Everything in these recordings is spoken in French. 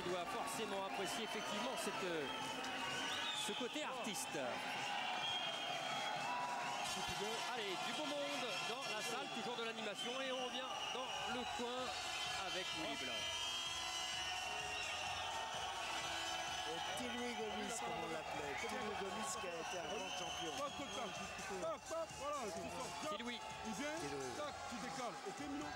doit forcément apprécier effectivement ce côté artiste. Allez, du beau monde dans la salle, toujours de l'animation, et on revient dans le coin avec Willy Blanc. Petit Louis Gomis, comme on l'appelait. Petit Louis Gomis qui a été un grand champion. Petit Louis. Il vient, tac, tu décales. Ok, Milo?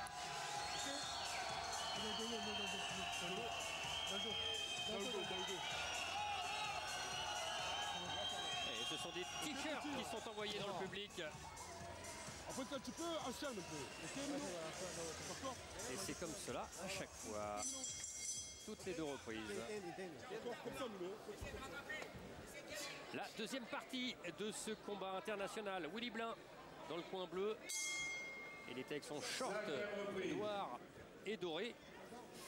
Et ce sont des t-shirts qui sont envoyés dans le public. Après, quand tu peux, enchaîne un peu. Ok, Milo? Et c'est comme cela à chaque fois. Toutes les deux reprises. Comme ça, Milo. La deuxième partie de ce combat international. Willy Blanc dans le coin bleu. Il était avec son short noir et doré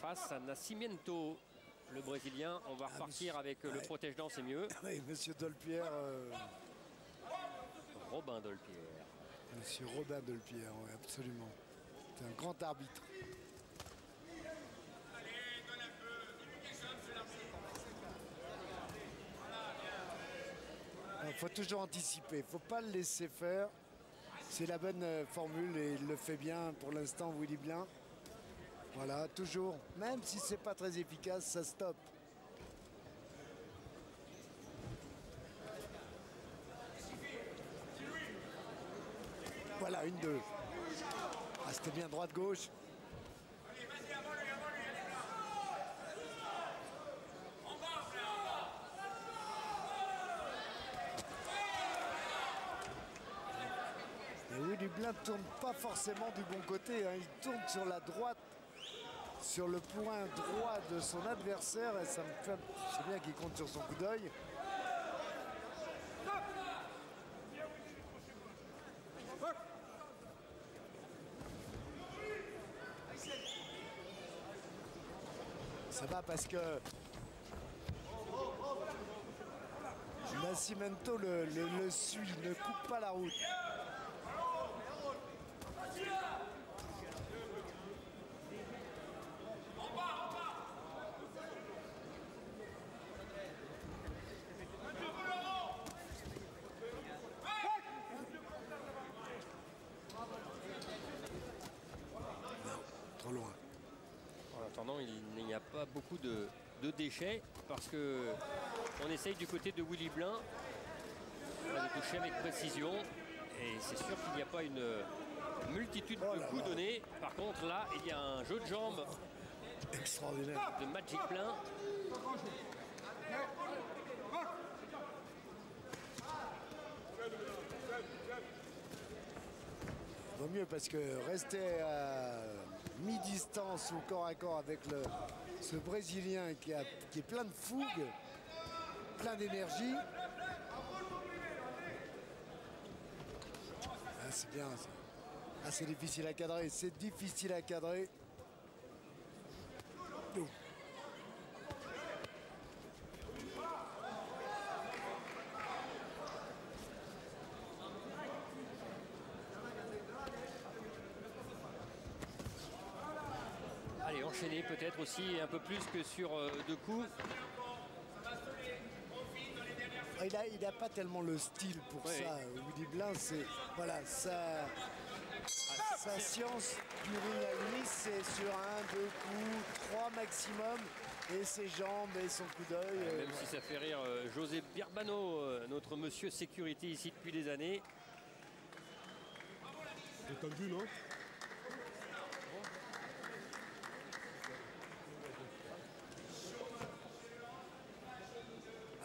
face à Nascimento, le Brésilien. On va repartir avec le protège-dents, c'est mieux. Oui, monsieur Dolpierre. Robin Dolpierre. Monsieur Robin Dolpierre, oui, absolument. C'est un grand arbitre. Il faut toujours anticiper, il ne faut pas le laisser faire. C'est la bonne formule et il le fait bien pour l'instant, Willy Blanc. Voilà, toujours, même si c'est pas très efficace, ça stoppe. Voilà, 1-2. Ah, c'était bien droite-gauche. Et Willy Blanc ne tourne pas forcément du bon côté, hein. Il tourne sur la droite, sur le point droit de son adversaire, et ça me fait... C'est bien qu'il compte sur son coup d'œil. Ça va parce que Nascimento le suit, ne coupe pas la route. Trop loin. En attendant, il n'y a pas beaucoup de déchets parce que on essaye du côté de Willy Blanc de toucher avec précision. Et c'est sûr qu'il n'y a pas une multitude de coups donnés. Par contre, là, il y a un jeu de jambes extraordinaire de Magic Plein. Vaut mieux parce que rester à mi-distance ou corps à corps avec ce Brésilien qui est plein de fougue, plein d'énergie. Ah, c'est bien ça. Ah, c'est difficile à cadrer, c'est difficile à cadrer. Ouh. Allez, enchaîner peut-être aussi un peu plus que sur deux coups. Il n'a pas tellement le style pour ça. Willy Blanc, c'est voilà, sa science du ring à lui, c'est sur 1, 2 coups, 3 maximum, et ses jambes et son coup d'œil. Même si ça fait rire José Birbano, notre monsieur sécurité ici depuis des années. T'as vu, non?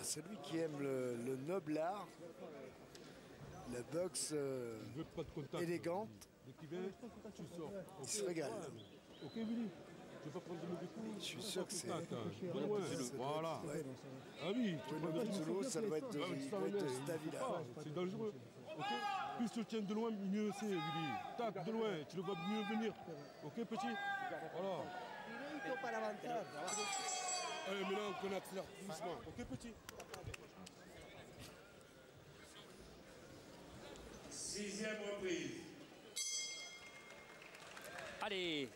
Celui qui aime le noble art, la boxe élégante, Dès qu'il vient, tu sors. Il se régale. Ok, Willy, je vais pas prendre de mauvais coups. Je suis sûr que c'est... Voilà. Ah oui, tu prends de sous ça doit être de Stavila. C'est dangereux. Ok. Plus tu tiens de loin, mieux c'est, Willy. Tac, de loin, tu le vois mieux venir. Ok, petit. Voilà. Allez, maintenant on accélère doucement. Ok, petit. 6e reprise. Allez,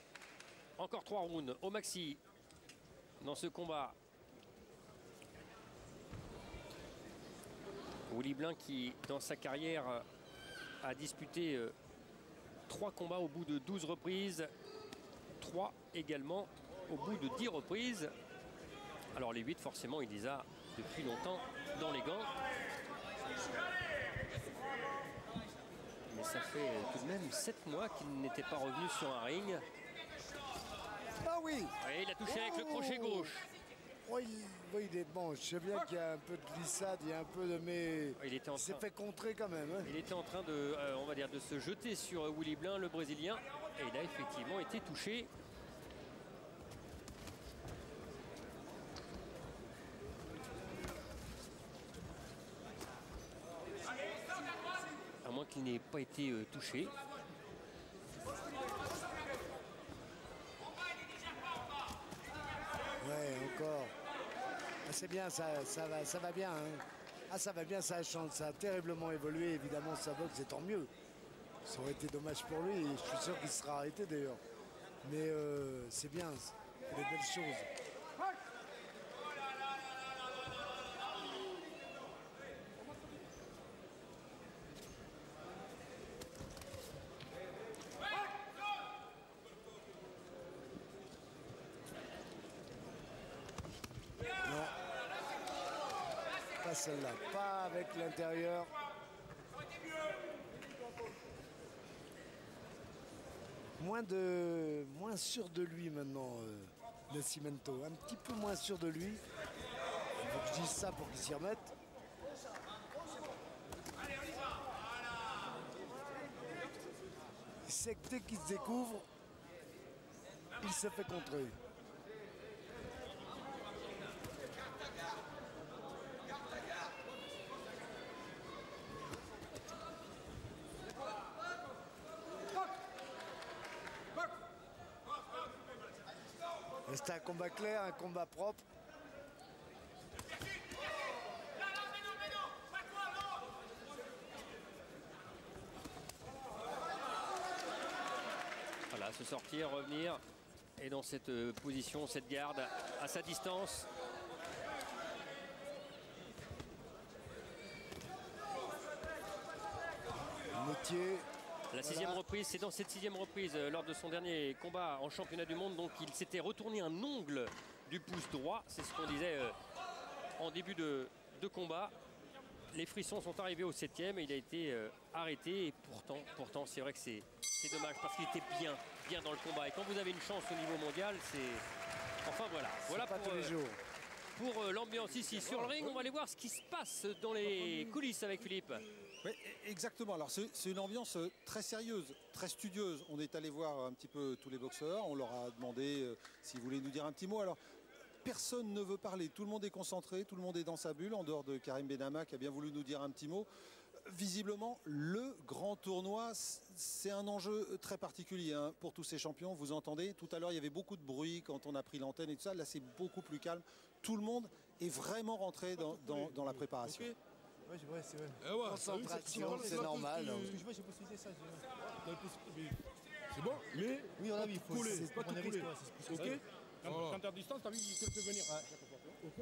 encore 3 rounds au maxi. dans ce combat. Willy Blin qui, dans sa carrière, a disputé 3 combats au bout de 12 reprises. 3 également au bout de 10 reprises. Alors les 8, forcément, il les a depuis longtemps dans les gants. Mais ça fait tout de même 7 mois qu'il n'était pas revenu sur un ring. Ah oui! Et il a touché avec le crochet gauche. Oui, il est bon. Je sais bien qu'il y a un peu de glissade, il y a un peu de... Mais Il était en s'est train, fait contrer quand même. Hein. il était en train de, on va dire, de se jeter sur Willy Blin, le Brésilien. Et il a effectivement été touché. À moins qu'il n'ait pas été touché. Ouais, encore. Ah, c'est bien, ça va bien. Hein. Ah, ça va bien, ça a terriblement évolué. Évidemment, sa boxe, c'est tant mieux. Ça aurait été dommage pour lui. Et je suis sûr qu'il sera arrêté d'ailleurs. Mais c'est bien, c'est des belles choses. Pas celle-là, pas avec l'intérieur. Moins sûr de lui maintenant, Nascimento. Un petit peu moins sûr de lui. Il faut que je dise ça pour qu'il s'y remette. Il sait que dès qu'il se découvre, il se fait contrer. C'est un combat clair, un combat propre. Voilà, se sortir, revenir. Et dans cette position, cette garde à sa distance. Métier. La 6e reprise, c'est dans cette 6e reprise, lors de son dernier combat en championnat du monde. Donc il s'était retourné un ongle du pouce droit. C'est ce qu'on disait en début de combat. Les frissons sont arrivés au 7e et il a été arrêté. Et pourtant, c'est vrai que c'est dommage parce qu'il était bien dans le combat. Et quand vous avez une chance au niveau mondial, c'est... Enfin voilà. Voilà pas tous les jours. Pour l'ambiance ici sur le ring. On va aller voir ce qui se passe dans les coulisses avec Philippe. Oui, exactement. Alors c'est une ambiance très sérieuse, très studieuse. On est allé voir un petit peu tous les boxeurs. On leur a demandé s'ils voulaient nous dire un petit mot. Alors personne ne veut parler. Tout le monde est concentré, tout le monde est dans sa bulle, en dehors de Karim Benama qui a bien voulu nous dire un petit mot. Visiblement, le grand tournoi, c'est un enjeu très particulier hein, pour tous ces champions. Vous entendez, tout à l'heure, il y avait beaucoup de bruit quand on a pris l'antenne et tout ça. Là, c'est beaucoup plus calme. Tout le monde est vraiment rentré dans la préparation. Okay. Ouais, c'est vrai. Concentration, c'est normal. Parce que je vois, j'ai possibilité ça. C'est bon, mais oui, on a vu, il faut couler, pas tout couler. Ok. Quand t'es à distance, t'as vu qu'il peut venir. Ouais. Ok.